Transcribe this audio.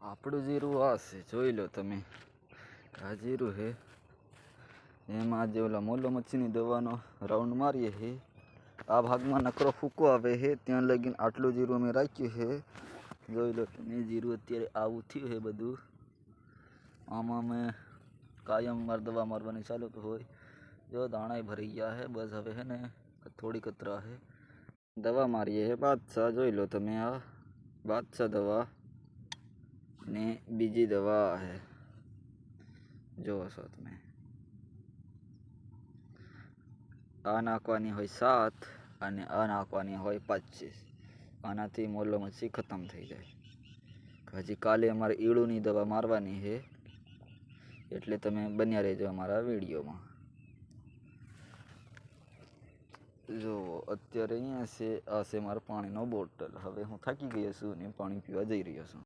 આપણું જીરું આ છે, જોઈ લો તમે. આ જીરું છે, એમાં જે ઓલા મોલો મચ્છીની દવાનો રાઉન્ડ મારીએ છે. આ ભાગમાં નકરો ફૂકો આવે છે, ત્યાં લગીને આટલું જીરું અમે રાખ્યું છે. જોઈ લો તમે, જીરું અત્યારે આવું થયું છે બધું. આમાં મેં કાયમ દવા મારવાની ચાલુ હોય. જો દાણા ભરી ગયા છે, બસ હવે છે ને થોડી કતરા છે. દવા મારીએ છે બાદશાહ, જોઈ લો તમે. આ બાદશાહ દવા ને બીજી દવા છે, જોવો છો તમે. આ નાખવાની હોય 7 અને આ નાખવાની હોય 25. આનાથી મોલો મચ્છી ખતમ થઈ જાય. હજી કાલે અમારે ઈળુની દવા મારવાની છે, એટલે તમે બન્યા રહેજો અમારા વિડીયોમાં. જો અત્યારે અહીંયા છે, આ છે મારો પાણીનો બોટલ. હવે હું થાકી ગયો છું ને પાણી પીવા જઈ રહ્યો છું.